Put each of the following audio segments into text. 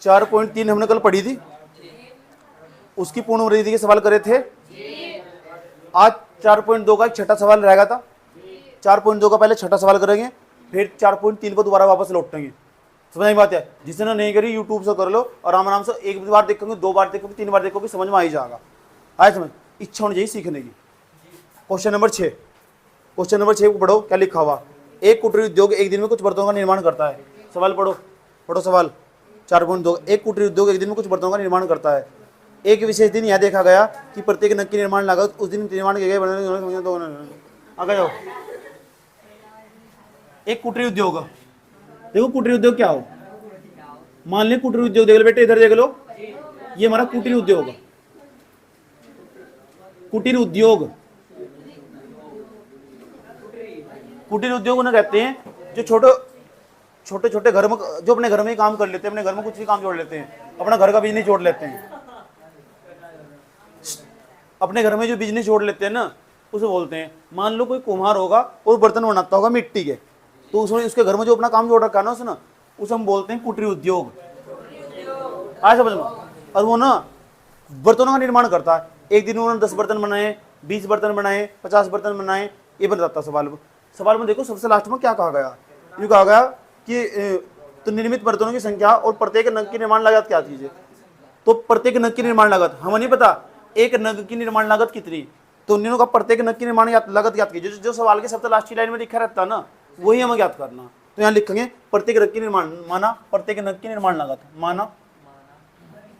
4.3 हमने कल पढ़ी थी, उसकी पूर्ण वृद्धि के सवाल करे थे। आज 4.2 का एक छठा सवाल रहेगा था। 4.2 का पहले छठा सवाल करेंगे, फिर 4.3 को दोबारा वापस लौटेंगे। समझ में बात है? जिसने नहीं करी यूट्यूब से कर लो और आराम से एक बार देखोगे, 2 बार देखोगे, 3 बार देखोगे, समझ में आ ही जाएगा। आए समझ? इच्छा होनी चाहिए सीखने की। क्वेश्चन नंबर 6, क्वेश्चन नंबर 6 को पढ़ो, क्या लिखा हुआ। एक कुटीर उद्योग एक दिन में कुछ बर्तनों का निर्माण करता है। सवाल पढ़ो, पढ़ो सवाल 4.2। एक कुटीर उद्योग एक दिन में कुछ बर्तनों का निर्माण करता है। एक विशेष दिन यह देखा गया कि प्रत्येक नग की निर्माण लागत उस दिन निर्माण किए गए आगे जाओ। एक कुटीर उद्योग, देखो कुटीर उद्योग क्या हो। मान ले कुटीर उद्योग देख लो बेटे, इधर देख लो, ये हमारा कुटीर उद्योग। कुटीर उद्योग, कुटीर उद्योग उन्हें कहते हैं जो छोटे छोटे घर में, जो अपने घर में ही काम कर लेते हैं, अपने घर में कुछ भी काम जोड़ लेते हैं, अपना घर का बिजनेस जोड़ लेते हैं। अपने घर में जो बिजनेस जोड़ लेते हैं ना, उसे बोलते हैं। मान लो कोई कुम्हार होगा और बर्तन बनाता होगा मिट्टी के, तो उसने उसके घर में जो अपना काम जोड़ रखा है ना उसने, उसे हम बोलते हैं कुटीर उद्योग। आज समझ में? और वो ना बर्तनों का निर्माण करता है। एक दिन उन्होंने 10 बर्तन बनाए, 20 बर्तन बनाए, 50 बर्तन बनाए, ये बन जाता सवाल। सवाल में देखो सबसे लास्ट में क्या कहा गया। ये कहा गया कि तो निर्मित बर्तनों की संख्या और प्रत्येक नग की निर्माण लागत क्या चीज है। तो प्रत्येक नग की निर्माण लागत हमें नहीं पता, एक नग की निर्माण लागत कितनी, तो उन्होंने कहा प्रत्येक नग की निर्माण लागत ज्ञात कीजिए। जो सवाल के सबसे लास्ट लाइन में लिखा रहता है ना, वही हमें ज्ञात करना। तो यहाँ लिखेंगे प्रत्येक नग की निर्माण, माना प्रत्येक नग की निर्माण लागत, माना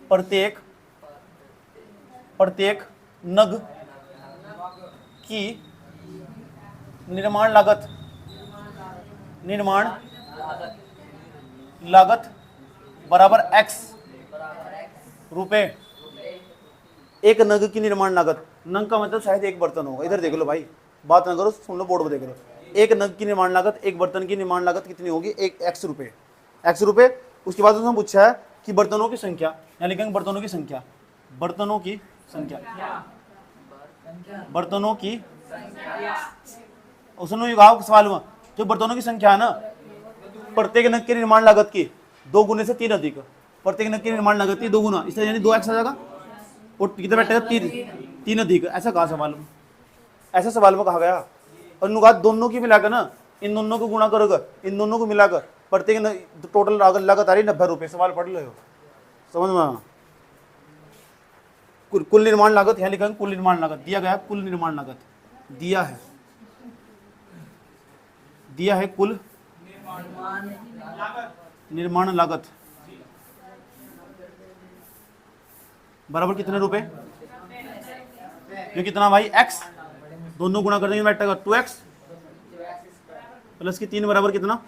प्रत्येक नग की निर्माण लागत बराबर x रुपए। एक नग की निर्माण लागत, नग का मतलब शायद एक बर्तन होगा। इधर देख लो भाई, बात ना करो, सुन लो, बोर्ड पर देख लो। एक नग की निर्माण लागत, एक बर्तन की निर्माण लागत कितनी होगी? एक x रुपए, x रुपए। उसके बाद उसने पूछा है कि बर्तनों की संख्या, यानी लिखेंगे बर्तनों की संख्या, बर्तनों की संख्या, बर्तनों की, उसने कहा सवाल में जो बर्तनों की संख्या है ना, प्रत्येक नग की निर्माण लागत की 2 गुने से 3 अधिक, प्रत्येक नग की निर्माण लागत की 2 गुना, इससे यानी 2x आ जाएगा और कितना बैठेगा 3 अधिक। ऐसा कहा सवाल में, ऐसा सवाल में कहा गया। और उन्होंने कहा दोनों की मिलाकर ना, इन दोनों को गुणा करोगे, इन दोनों को मिलाकर प्रत्येक टोटल लागत आ रही 90 रुपये। सवाल पढ़ लो, समझ में? कुल निर्माण लागत, यहाँ लिखा है कुल निर्माण लागत, दिया गया कुल निर्माण लागत, दिया है कुल निर्माण लागत बराबर कितने रुपए? ये कितना भाई? x, दोनों गुणा कर देंगे बैठेगा 2x प्लस की 3 बराबर कितना?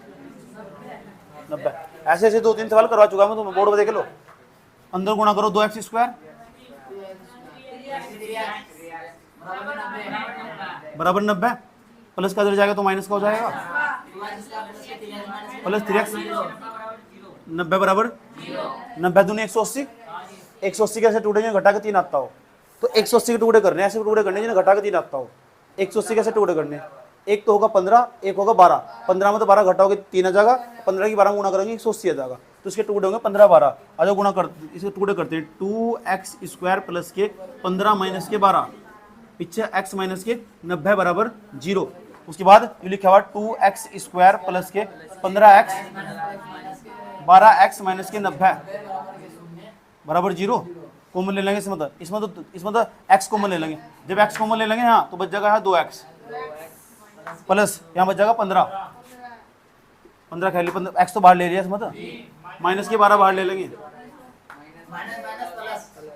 90। ऐसे ऐसे 2-3 सवाल करवा चुका मैं, तुम बोर्ड पर देख लो। अंदर गुणा करो 2x स्क्वायर बराबर 90, प्लस का इधर जाएगा तो माइनस का हो जाएगा, प्लस 3x 90 बराबर 90 दूनी 180। 180 कैसे टुकड़े घटा के 3 आता हो, तो 180 के टुकड़े करने, ऐसे टुकड़े करने जिन्हें घटा के 3 आता हो। 180 कैसे टुकड़े करने, एक तो होगा 15, एक होगा 12। 15 में तो 12 घटाओगे 3 आ जाएगा, 15 की 12 गुणा करेंगे 180 आ जाएगा, तो इसके टुकड़े होंगे 15 12। आज गुणा कर, इसके टुकड़े करते हैं 2x स्क्वायर प्लस के 15 माइनस के 12, पीछे x माइनस के 90 बराबर 0। उसके बाद ये लिखा हुआ 2x स्क्वायर प्लस के 15x 12x माइनस के 90 बराबर 0। कॉमन ले लेंगे इसमें तो x कॉमन ले लेंगे। जब x कॉमन ले लेंगे यहाँ तो बच जाएगा 2x प्लस यहाँ बच जाएगा 15 खा ली, x तो बाहर ले लिया इसमें तो, माइनस के 12 बाहर ले लेंगे,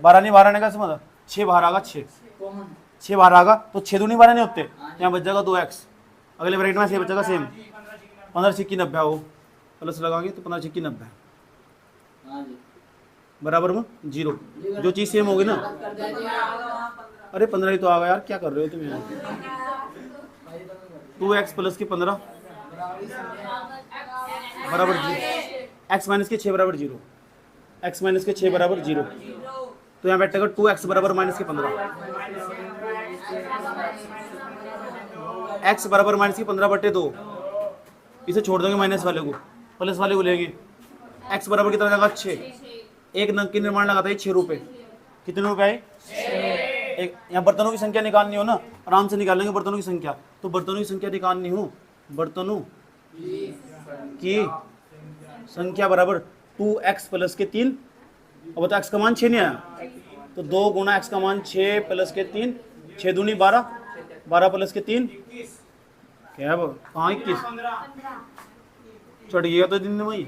12 नहीं बाहर आने का इसमें 6 बाहर आएगा, 6 बाहर आएगा तो 6 दूनी 12 नहीं होते, यहाँ बच जाएगा 2x। अगले ब्रैकेट में 6 बचेगा सेम, 15 6 90 हो, प्लस लगाएंगे तो 15 6 90 बराबर में 0। जो चीज़ सेम होगी ना, अरे 15 ही तो आ गया यार, क्या कर रहे हो तुम यहाँ? 2x प्लस की 15 बराबर 0, x माइनस के 6 बराबर 0, x माइनस के 6 बराबर 0। तो यहाँ बैठेगा 2x बराबर माइनस के 15, x बराबर माइनस की 15 बटे 2, इसे छोड़ देंगे माइनस वाले को, प्लस वाले को लेंगे। x बराबर कितना लगा 6, एक नंग की निर्माण लगाता है 6 रुपए। कितने रुपए आए? एक। यहाँ बर्तनों की संख्या निकालनी हो ना, आराम से निकाल लेंगे बर्तनों की संख्या। तो बर्तनों की संख्या निकालनी हो, बर्तनों की संख्या बराबर 2x प्लस के 3। अब बता x का मान 6 नहीं आया, तो 2 गुना x का मान 6 प्लस के 3, 6 दूनी 12, 12 प्लस के 3 क्या है वो? कहाँ 21 चढ़ गया तो दिन में वही।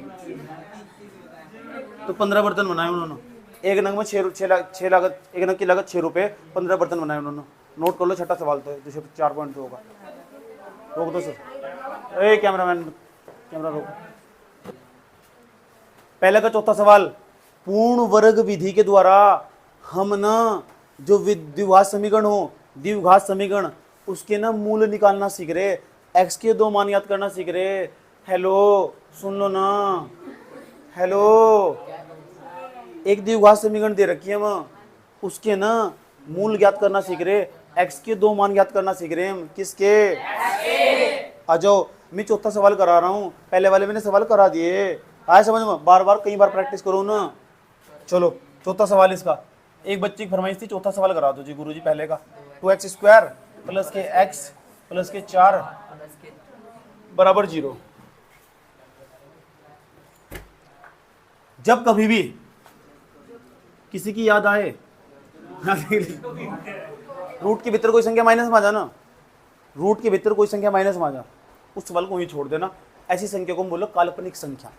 तो 15 बर्तन बनाए उन्होंने, एक नंग में 6 लागत, एक नंग की लागत 6 रुपए, 15 बर्तन बनाए उन्होंने। नोट कर लो, छठा सवाल तो है, जैसे 4 पॉइंट तो होगा। रोक दो सर, ए कैमरामैन कैमरा रोक। पहले का चौथा सवाल, पूर्ण वर्ग विधि के द्वारा हम ना जो द्विघात समीकरण हो, द्विघात समीकरण उसके ना मूल निकालना सीख रहे, x के 2 मान याद करना सीख रहे। हेलो सुन लो ना, हेलो, एक द्विघात समीकरण दे रखी है हम, उसके ना मूल ज्ञात करना सीख रहे, x के 2 मान ज्ञात करना सीख रहे हैं हम। किसके? आ जाओ, मैं चौथा सवाल करा रहा हूँ, पहले वाले मैंने सवाल करा दिए, आए समझ में? बार बार कई बार प्रैक्टिस करो ना। चलो चौथा सवाल इसका, एक बच्चे की फरमाइश थी, चौथा सवाल करा दो जी गुरुजी पहले का। 2x स्क्वायर प्लस के x प्लस के 4 बराबर 0। जब कभी भी किसी की याद आए रूट के भीतर कोई संख्या माइनस में आ जाना, रूट के भीतर कोई संख्या माइनस में आ जा, उस सवाल को वहीं छोड़ देना। ऐसी संख्या को हम बोलो काल्पनिक संख्या।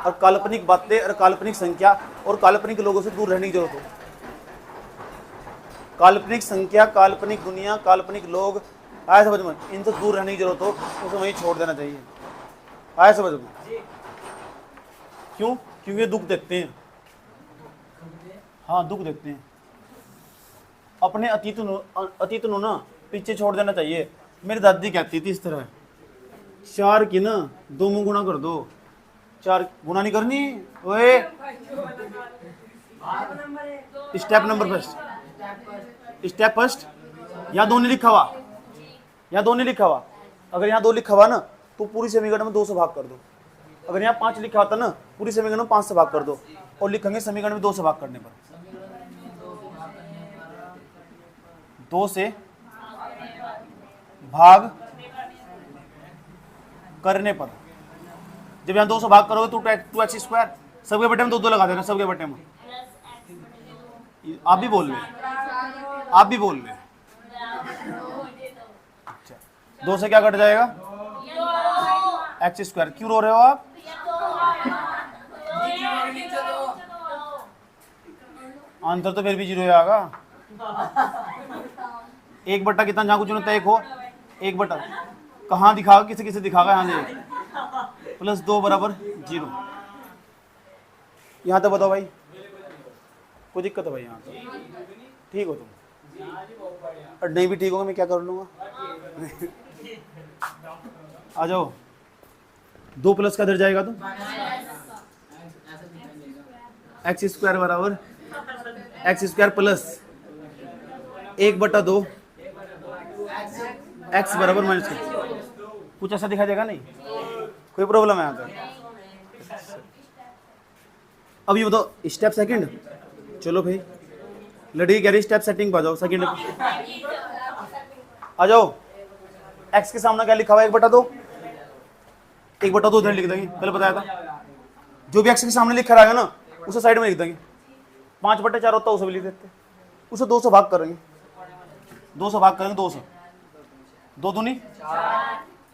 और काल्पनिक बातें और काल्पनिक संख्या और काल्पनिक लोगों से दूर रहने की जरूरत हो। काल्पनिक संख्या, काल्पनिक दुनिया, काल्पनिक लोग, आया समझ में? इनसे दूर रहने की जरूरत हो, उसे वहीं छोड़ देना चाहिए। आया समझ में? क्यों? क्योंकि ये दुख देखते हैं। हाँ दुख देखते हैं। अपने अतीत नु ना पीछे छोड़ देना चाहिए। मेरी दादी कहती थी इस तरह, 4 की ना 2 में गुणा कर दो, 4 गुणा नहीं करनी ओए। Step number first, step first. यहाँ 2 नहीं लिखा हुआ, यहाँ 2 नहीं लिखा हुआ। अगर यहाँ 2 लिखा हुआ ना तो पूरी समीकरण में 2 से भाग कर दो। अगर यहाँ 5 लिखा होता ना पूरी समीकरण में 5 से भाग कर दो, और लिखेंगे समीकरण में 2 से भाग करने पर, 2 से भाग करने पर। जब यहाँ 2 से भाग करोगे तो 2x स्क्वायर, सबके बटे में 2 लगा देना, सबके बटे में। आप भी बोल रहे, आप भी बोल रहे। अच्छा, 2 से क्या कट जाएगा? x square. क्यों रो रहे हो आप? आंसर तो फिर भी 0 आएगा। 1 बटा कितना, जहाँ कुछ नहीं 1 हो, 1 बटा कहाँ दिखागा, किसे किसे दिखागा? यहाँ से प्लस 2 बराबर 0। यहाँ तक बताओ भाई, कोई दिक्कत है भाई? यहाँ तक ठीक हो तुम? और नहीं भी ठीक होगा मैं क्या कर लूँगा? आ जाओ, 2 प्लस का इधर जाएगा तो x स्क्वायर बराबर x स्क्वायर प्लस 1 बटा 2 x बराबर माइनस। कुछ ऐसा दिखा देगा नहीं? कोई प्रॉब्लम है यहाँ पर? अब ये बताओ स्टेप सेकंड। चलो भाई लड़की कह रही स्टेप सेटिंग पर आ जाओ, सेकंड आ जाओ। x के सामने क्या लिखा हुआ है? 1 बटा 2, 1 बटा 2 इधर लिख देंगे, पहले बताया था। जो भी x के सामने लिखा रहेगा ना उसे साइड में लिख देंगे। 5 बटे 4 होता है उसे भी लिख देते, उसे 2 से भाग करेंगे, 2 से भाग करेंगे, 2 से 2 दूनी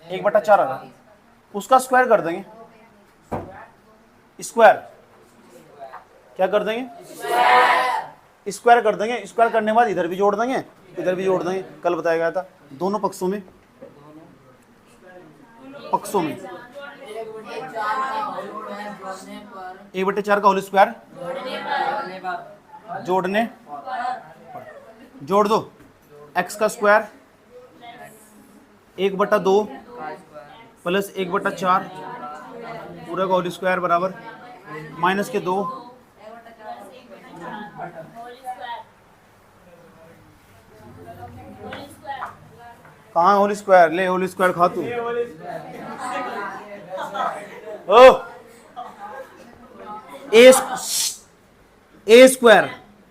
1 बटा 4 आ रहा, उसका स्क्वायर कर देंगे। स्क्वायर क्या कर देंगे? स्क्वायर कर देंगे। स्क्वायर करने के बाद इधर भी जोड़ देंगे, इधर भी जोड़ देंगे। कल बताया गया था दोनों पक्षों में, एक बटे 4 का होल स्क्वायर जोड़ने जोड़ दो। x का स्क्वायर 1 बटा 2 प्लस 1 बटा 4 पूरा का होल स्क्वायर बराबर माइनस के 2 1 कहाँ होल स्क्वायर, ले होल स्क्वायर खा तू। ओ A square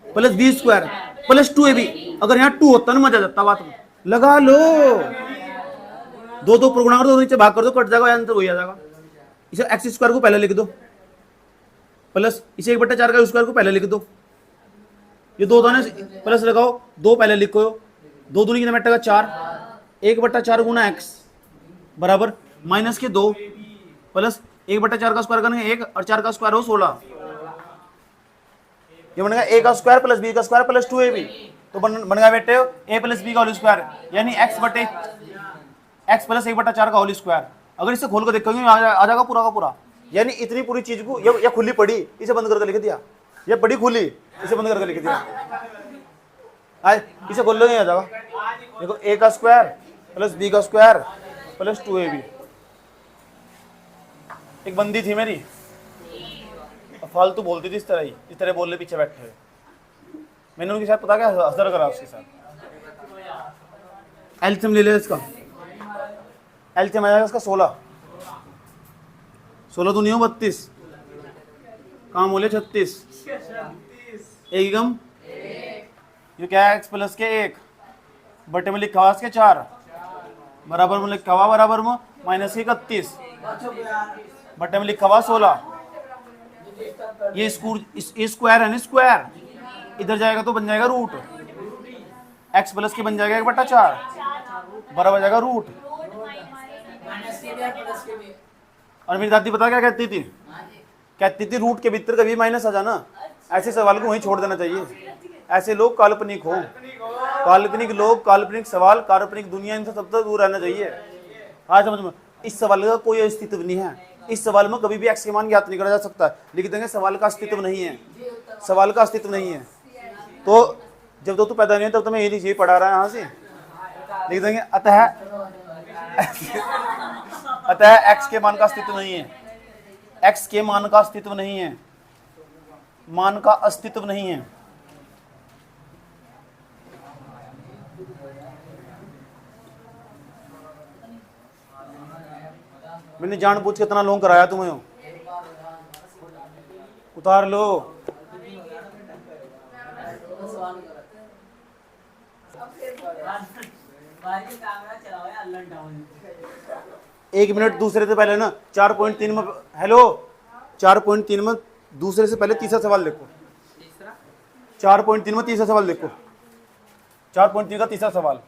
plus B square plus 2ab, अगर यहाँ 2 होता ना मजा जाता बात में। लगा लो, दो दो प्रोग्राम कर दो, नीचे भाग कर दो, कट जाएगा, आंसर वही आ जाएगा। इसे एक्स स्क्वायर को पहले लिख दो प्लस इसे 1/4 का स्क्वायर को पहले लिख दो, ये दो था ना, प्लस लगाओ, दो पहले लिखो, दो दूनी कितना बैठेगा 4, 1/4 गुना एक्स बराबर माइनस के 2 प्लस 1/4 का स्क्वायर करेंगे 1 और 4 का स्क्वायर हो 16, ये बनेगा a का स्क्वायर प्लस b का स्क्वायर प्लस 2ab, तो बन गया बेटे a प्लस b का होल स्क्वायर, यानी x प्लस 1/4 का होल स्क्वायर। अगर इसे खोल कर देखोगे आ जाएगा पूरा का पूरा, यानी इतनी पूरी चीज को ये खुली पड़ी, इसे बंद करके लिख दिया, ये पड़ी खुली, इसे बंद करके लिख दिया, आए इसे खोल लोगे आ जाएगा। देखो a का स्क्वायर प्लस b का स्क्वायर प्लस 2ab। एक बंदी थी मेरी, फालतू बोलती थी इस तरह ही, इस तरह बोलने पीछे बैठे हुए, मैंने उनके साथ पता क्या हजर करा उसके साथ। एल्सियम ले ले इसका, एल्सियम आ जाएगा इसका 16, 16 दूनी हो 32, काम बोले 36, एक कम ये क्या है, एक्स प्लस के 1 बटे में लिखा हुआ इसके 4 बराबर में लिखा हुआ बराबर में माइनस के 31 बटे में लिखा हुआ 16, ये स्क्वायर है ना, स्क्वायर इधर जाएगा तो बन जाएगा रूट, एक्स प्लस के बन जाएगा 1/4 बराबर जाएगा रूट। और मेरी दादी पता क्या कहती थी, कहती थी रूट के भीतर कभी माइनस आ जाना, ऐसे सवाल को वहीं छोड़ देना चाहिए। ऐसे लोग काल्पनिक हो, काल्पनिक लोग, काल्पनिक सवाल, काल्पनिक दुनिया, इनसे सब तक दूर रहना चाहिए। हाँ समझ में, इस सवाल का कोई अस्तित्व नहीं है, इस सवाल में कभी भी एक्स के मान ज्ञात नहीं करा जा सकता, लिख देंगे सवाल का अस्तित्व नहीं है, सवाल का अस्तित्व नहीं है। तो जब तो तू पैदा नहीं है तब तो मैं ये पढ़ा रहा है, यहाँ से लिख देंगे अतः एक्स के मान का अस्तित्व नहीं है, एक्स के मान का अस्तित्व नहीं है, मान का अस्तित्व नहीं है। मैंने जानबूझ के इतना लॉन्ग कराया तुम्हें, उतार लो। एक मिनट दूसरे से पहले ना 4.3 में, हेलो 4.3 में दूसरे से पहले तीसरा सवाल देखो, 4.3 में तीसरा सवाल देखो, 4.3 का तीसरा सवाल,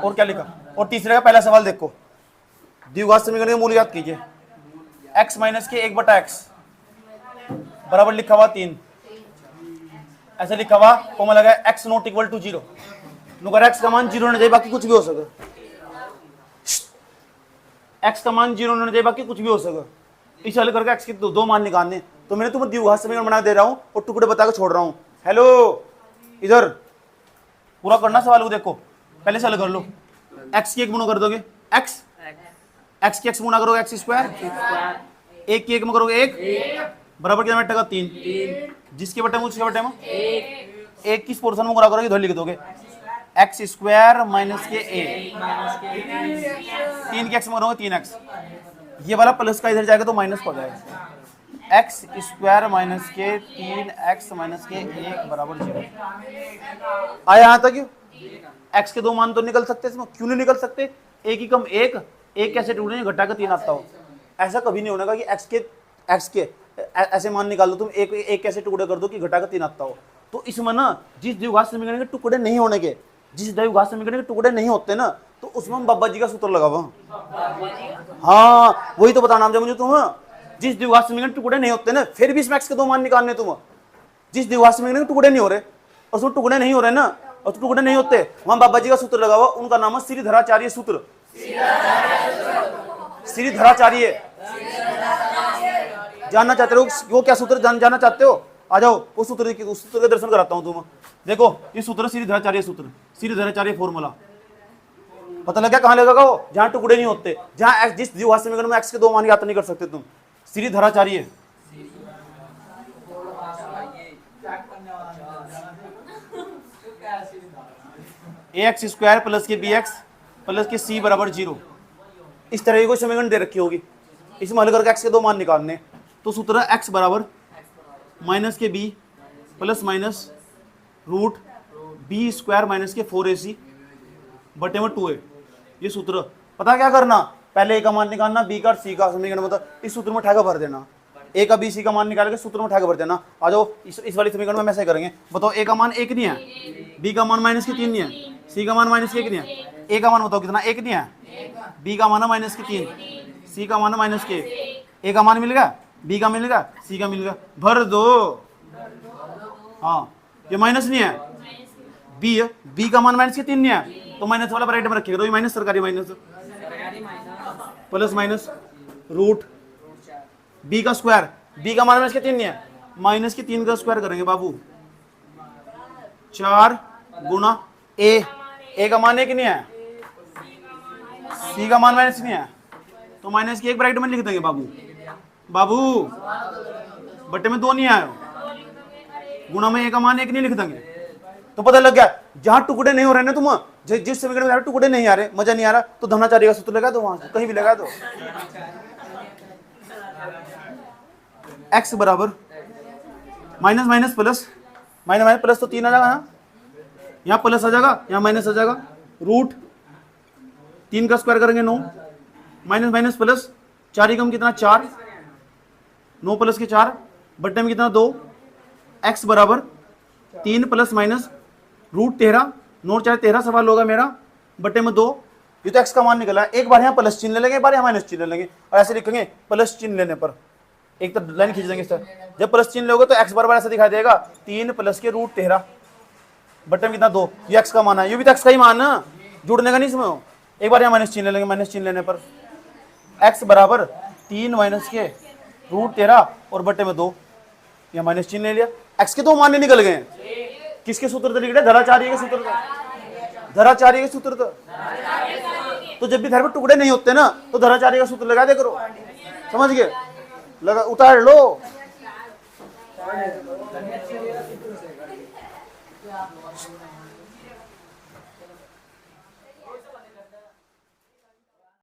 और क्या लिखा, और तीसरे का पहला सवाल देखो, द्विघात समीकरण के मूल ज्ञात कीजिए, x माइनस के 1/x बराबर लिखा हुआ 3, ऐसे लिखा हुआ कॉमा लगा x नॉट इक्वल टू 0, नुकर x का मान 0 होना चाहिए, बाकी कुछ भी हो सके, x का मान 0 होना चाहिए, बाकी कुछ भी हो सके। इसे हल करके x के दो मान निकालने, तो मैंने तुम्हें द्विघात समीकरण बना दे रहा हूं और टुकड़े बता के छोड़ रहा हूं। हेलो इधर पूरा करना सवाल को, देखो पहले से हल कर लो, x की 1 गुना कर दोगे x की x गुना करोगे एक्स स्क्वायर, 1 की 1 में करोगे 1 बराबर कितना बैठेगा 3, जिसके बटे में उसके बटे में 1 किस पोर्शन में गुना करोगे इधर लिख दोगे एक्स स्क्वायर माइनस के 3 के x में करोगे 3x, ये वाला प्लस का इधर जाएगा तो माइनस हो जाएगा, एक्स स्क्वायर माइनस के 3x माइनस के 1 बराबर 0। आया यहाँ तक, x के दो मान तो निकल सकते इसमें, क्यों नहीं निकल सकते, एक ही कम एक कैसे टूटे घटा के 3 आता हो, ऐसा कभी नहीं होगा कि x के ऐसे मान निकाल दो तुम, एक कैसे टुकड़े कर दो कि घटा के 3 आता हो। तो इसमें ना जिस द्विघात समीकरण के टुकड़े नहीं होने के, जिस द्विघात समीकरण के टुकड़े नहीं होते ना, तो उसमें हम बाबा जी का सूत्र लगा हुआ, हाँ वही तो बताना मुझे तुम, जिस द्विघात समीकरण के टुकड़े नहीं होते ना, फिर भी इसमें x के दो मान निकालने तुम, जिस द्विघात समीकरण के टुकड़े नहीं हो रहे, और उसमें टुकड़े नहीं हो रहे ना, और टुकड़े नहीं होते, वहां बाबा जी का सूत्र लगा हुआ, उनका नाम है श्रीधराचार्य सूत्र, श्रीधराचार्य। जानना चाहते हो वो क्या सूत्र, जानना चाहते हो, आ जाओ उस सूत्र के दर्शन कराता हूं तुम। देखो ये सूत्र श्रीधराचार्य सूत्र, श्रीधराचार्य फॉर्मूला, पता लगा कहां लगेगा वो, जहां टुकड़े नहीं होते, जहां जिस द्विघात समीकरण में x के दो मान ज्ञात नहीं कर सकते तुम, श्रीधराचार्य। ax स्क्वायर प्लस के bx प्लस के सी बराबर 0। इस तरह की कोई समीकरण दे रखी होगी, इसमें हल करके एक्स के दो मान निकालने। तो सूत्र है एक्स बराबर माइनस के b plus minus root b square minus के 4ac बटे में 2a। ये सूत्र पता क्या करना, पहले ए का मान निकालना, बी का और सी का समीकरण मतलब इस सूत्र में उठा के भर देना। ए का बी सी का मान निकाल के सूत्र में उठा के भर देना। आ जाओ इस वाली समीकरण में ऐसे करेंगे। बताओ ए का मान 1 नहीं है, बी का मान माइनस के 3 नहीं है, सी का मान माइनस के 1 नहीं है। ए का मान बताओ कितना, 1 नहीं है, बी का मान माइनस के 3, सी का मान माइनस के। ए का मान मिल गया, बी का मिल गया, सी का मिल गया, भर दो। हाँ ये माइनस नहीं है, बी है, बी का मान माइनस के 3 नहीं है, तो माइनस वाला ब्रैकेट में रखिएगा, तो ये माइनस सरकारी minus plus minus root b का स्क्वायर, बी का मान माइनस के 3 नहीं है, माइनस के 3 का स्क्वायर करेंगे बाबू, 4 गुना ए का मान 1 नहीं है, सी का मान माइनस नहीं है, तो माइनस की एक ब्रैकेट में लिख देंगे बाबू। बाबू बटे में 2 नहीं आया, गुणा में ए का मान 1 नहीं लिख देंगे। तो पता लग गया जहां टुकड़े नहीं हो रहे ना, तुम जिस समीकरण में टुकड़े नहीं आ रहे, मजा नहीं आ रहा, तो धनाचार्य का सूत्र लगा दो, वहां कहीं भी लगा दो। एक्स बराबर minus minus plus, minus minus plus तो 3 आ जाएगा ना, यहाँ प्लस आ जाएगा, यहाँ माइनस आ जाएगा, रूट 3 का स्क्वायर करेंगे 9, माइनस माइनस प्लस 4 एकम कितना 4, 9 प्लस के 4 बट्टे में कितना 2, एक्स बराबर 3 प्लस माइनस रूट 13, 9 4 13 सवाल होगा मेरा, बट्टे में 2। ये तो एक्स का मान निकला है। एक बार यहाँ प्लस चिन्ह ले लेंगे, एक बार यहाँ माइनस चिन्ह ले लेंगे, और ऐसे लिखेंगे प्लस चिन्ह लेने पर एक तो लाइन खींच देंगे इस तरह। जब प्लस चिन्ह लोगे तो एक्स बराबर ऐसा दिखाई देगा 3 प्लस के रूट 13 बट्टे में कितना 2, ये एक्स का मान है, ये भी तो एक्स का ही मान है, जुड़ने का नहीं इसमें। एक बार यहाँ माइनस चिन्ह ले लेंगे, माइनस चिन्ह लेने पर एक्स बराबर 3 माइनस के रूट 13 और बट्टे में 2, या माइनस चिन्ह ले लिया, एक्स के 2 मान निकल गए। किसके सूत्र से लिख रहे, धराचार्य के सूत्र से, धराचार्य के सूत्र तो जब भी घर में टुकड़े नहीं होते ना, तो धराचार्य का सूत्र लगा दे करो, समझ गए, लगा उतार लो।